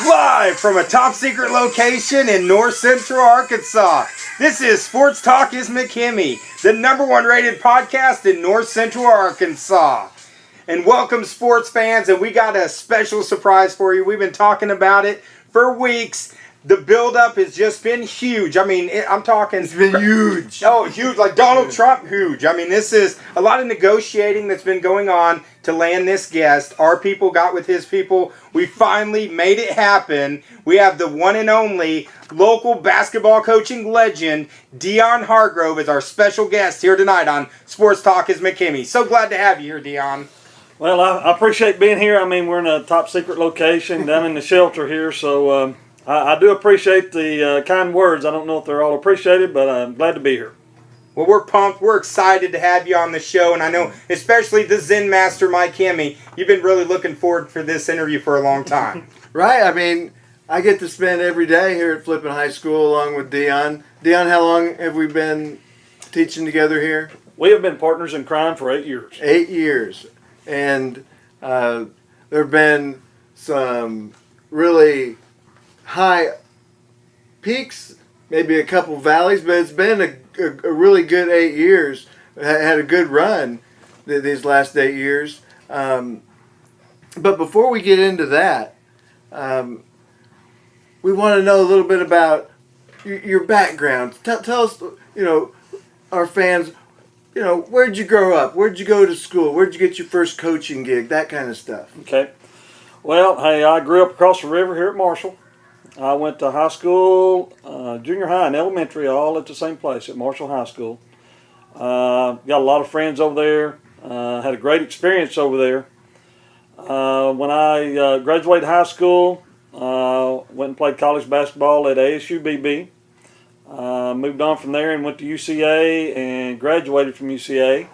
Live from a top secret location in North Central Arkansas. This is Sports Talk is McHemme, the #1 rated podcast in North Central Arkansas. And welcome sports fans, and we got a special surprise for you. We've been talking about it for weeks. The build-up has just been huge. I mean, I'm talking... It's been huge. Oh, huge, like Donald Trump huge. I mean, this is a lot of negotiating that's been going on to land this guest. Our people got with his people. We finally made it happen. We have the one and only local basketball coaching legend, Dion Hargrove, as our special guest here tonight on Sports Talk is McHemme. So glad to have you here, Dion. Well, I appreciate being here. I mean, we're in a top secret location down in the shelter here, so I do appreciate the kind words. I don't know if they're all appreciated, but I'm glad to be here. Well, we're pumped. We're excited to have you on the show, and I know especially the Zen Master, McHemme, you've been really looking forward for this interview for a long time. Right. I mean, I get to spend every day here at Flippin High School along with Dion. Dion, how long have we been teaching together here? We have been partners in crime for 8 years. 8 years. And there have been some really high peaks, maybe a couple valleys, but it's been a really good 8 years. Had a good run these last 8 years. But before we get into that, we want to know a little bit about your background. Tell us, our fans, where'd you grow up? Where'd you go to school? Where'd you get your first coaching gig? That kind of stuff. Okay. Well, hey, I grew up across the river here at Marshall. I went to high school, junior high and elementary, all at the same place at Marshall High School. Got a lot of friends over there. Had a great experience over there. When I graduated high school, went and played college basketball at ASU BB. Moved on from there and went to UCA and graduated from UCA.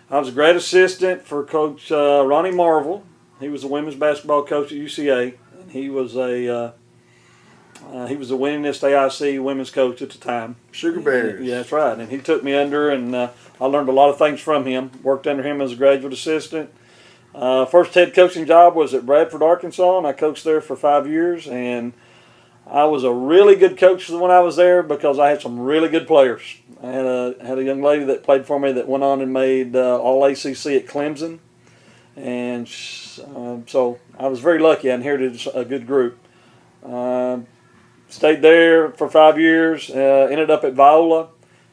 I was a grad assistant for Coach Ronnie Marvel. He was the women's basketball coach at UCA, and he was the winningest AIC women's coach at the time. Sugar Bears. Yeah, that's right. And he took me under, and I learned a lot of things from him. Worked under him as a graduate assistant. First head coaching job was at Bradford, Arkansas, and I coached there for 5 years. And I was a really good coach when I was there because I had some really good players. I had a young lady that played for me that went on and made All ACC at Clemson. And so I was very lucky. I inherited a good group. Stayed there for 5 years. Ended up at Viola.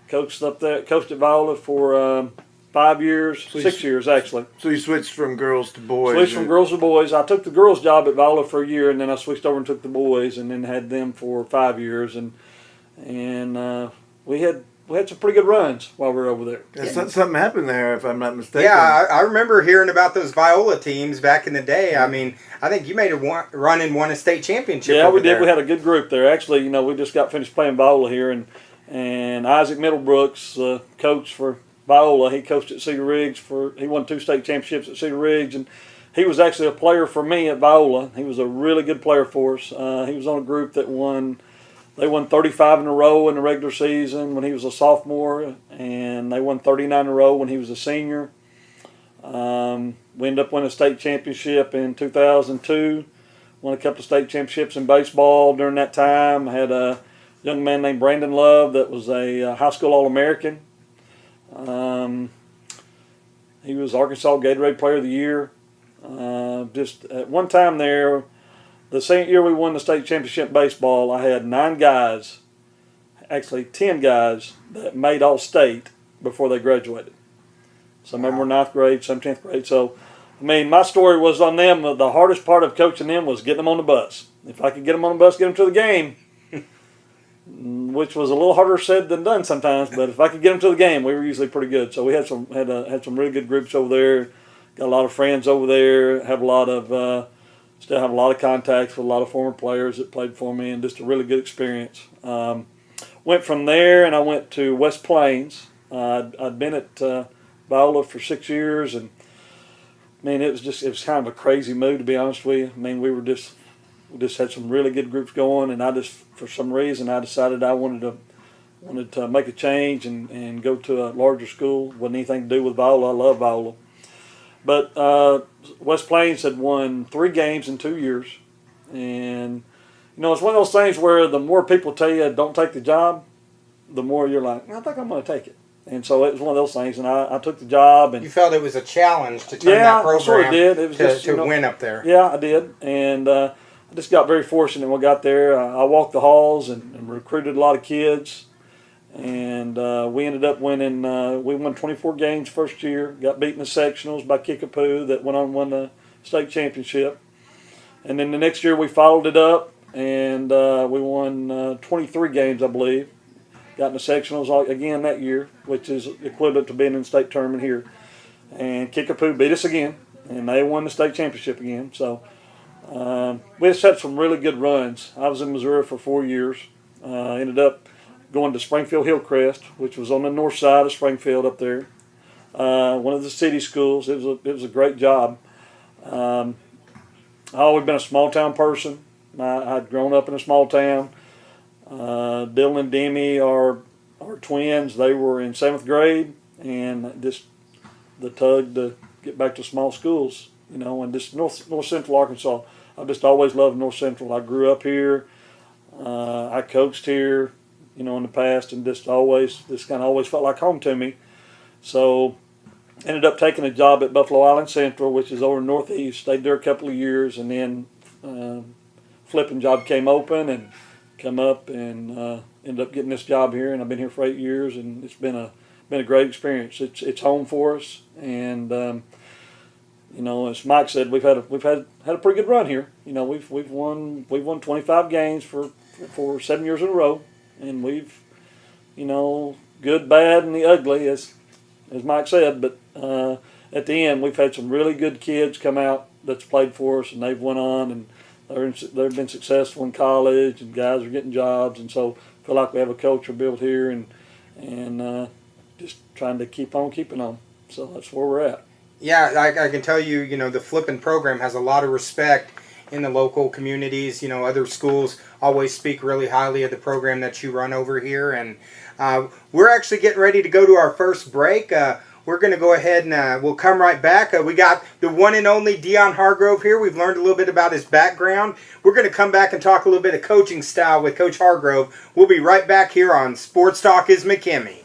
Coached at Viola for 5 years, 6 years actually. So you switched from girls to boys. Switched from girls to boys. I took the girls' job at Viola for a year, and then I switched over and took the boys, and then had them for 5 years, and we had some pretty good runs while we were over there. Yeah, something happened there, if I'm not mistaken. Yeah, I remember hearing about those Viola teams back in the day. I mean, I think you made a run and won a state championship. Yeah, we did. There. We had a good group there. Actually, we just got finished playing Viola here, and Isaac Middlebrooks, coach for Viola, he coached at Cedar Ridge he won 2 state championships at Cedar Ridge, and he was actually a player for me at Viola. He was a really good player for us. He was on a group that won 35 in a row in the regular season when he was a sophomore, and they won 39 in a row when he was a senior. We ended up winning a state championship in 2002, won a couple of state championships in baseball during that time. I had a young man named Brandon Love that was a high school All-American. He was Arkansas Gatorade Player of the Year. Just at one time there, the same year we won the state championship in baseball, I had 9 guys, actually 10 guys, that made All-State before they graduated. Some of them were 9th grade, some 10th grade. So, I mean, my story was on them. The hardest part of coaching them was getting them on the bus. If I could get them on the bus, get them to the game, which was a little harder said than done sometimes, but if I could get them to the game, we were usually pretty good. So we had some really good groups over there. Got a lot of friends over there. Still have a lot of contacts with a lot of former players that played for me, and just a really good experience. Went from there, and I went to West Plains. I'd been at Viola for 6 years, and I mean it was kind of a crazy move, to be honest with you. I mean we just had some really good groups going, and for some reason I decided I wanted to make a change and go to a larger school. Wasn't anything to do with Viola. I love Viola. But West Plains had won 3 games in 2 years, and you know, it's one of those things where the more people tell you don't take the job, the more you're like, I think I'm going to take it. And so it was one of those things, and I took the job. And you felt it was a challenge to turn that program I sort of did. It was just, to win up there. Yeah, I did. And I just got very fortunate when I got there. I walked the halls and recruited a lot of kids. And we ended up winning. We won 24 games first year. Got beat in the sectionals by Kickapoo that went on and won the state championship. And then the next year we followed it up, and we won 23 games, I believe. Got in the sectionals again that year, which is equivalent to being in the state tournament here. And Kickapoo beat us again, and they won the state championship again. So we just had some really good runs. I was in Missouri for 4 years. Ended up going to Springfield Hillcrest, which was on the north side of Springfield up there. One of the city schools. It was a great job. I've always been a small town person. I'd grown up in a small town. Dylan and Demi are twins. They were in 7th grade, and just the tug to get back to small schools, you know, and just North Central Arkansas. I've just always loved North Central. I grew up here. I coached here, you know, in the past, and this kind of always felt like home to me. So ended up taking a job at Buffalo Island Central, which is over northeast. Stayed there a couple of years, and then flipping job came open and come up, and ended up getting this job here. And I've been here for 8 years, and it's been a great experience. It's home for us, and you know, as Mike said, we've had a pretty good run here. You know, we've won 25 games for 7 years in a row, and we've, you know, good, bad, and the ugly, as Mike said. But at the end, we've had some really good kids come out that's played for us, and they've went on, and they've been successful in college, and guys are getting jobs, and so I feel like we have a culture built here, and just trying to keep on keeping on. So that's where we're at. Yeah, I can tell you, you know, the Flippin program has a lot of respect in the local communities. You know, other schools always speak really highly of the program that you run over here. And we're actually getting ready to go to our first break. We're going to go ahead and we'll come right back. We got the one and only Dion Hargrove here. We've learned a little bit about his background. We're going to come back and talk a little bit of coaching style with Coach Hargrove. We'll be right back here on Sports Talk is McHemme.